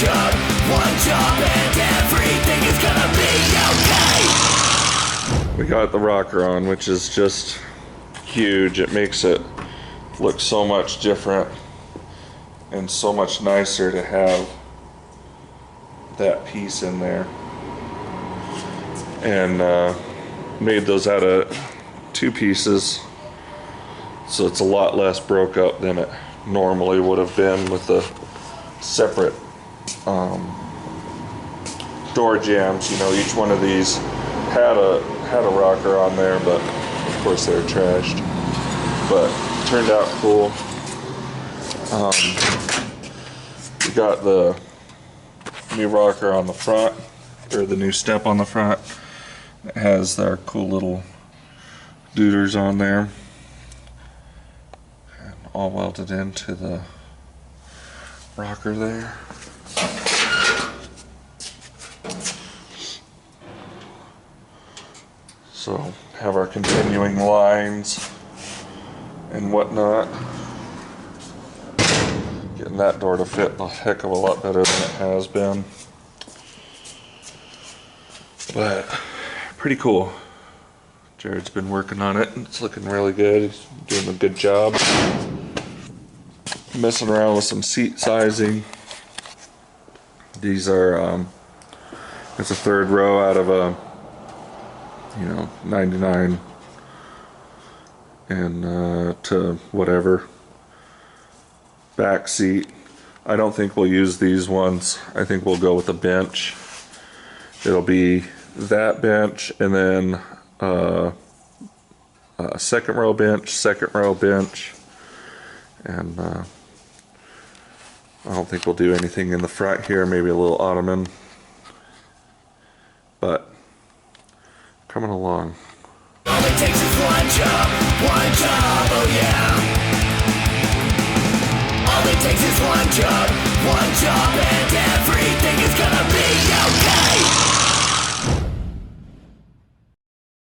one job, and everything is gonna be okay. We got the rocker on, which is just huge. It makes it look so much different and so much nicer to have that piece in there. And made those out of 2 pieces, so it's a lot less broke up than it normally would have been with the separate door jambs. You know, each one of these had a rocker on there, but of course they're trashed. But it turned out cool. We got the new rocker on the front, or the new step on the front. It has our cool little dooders on there, and all welded into the rocker there. So have our continuing lines and whatnot. Getting that door to fit a heck of a lot better than it has been. But pretty cool. Jared's been working on it and it's looking really good. He's doing a good job. Messing around with some seat sizing. These are it's a 3rd row out of a 99 and to whatever back seat. I don't think we'll use these ones. I think we'll go with a bench. It'll be that bench and then a 2nd row bench, and I don't think we'll do anything in the front here, maybe a little ottoman, but coming along. All it takes is one job, oh yeah. All it takes is one job,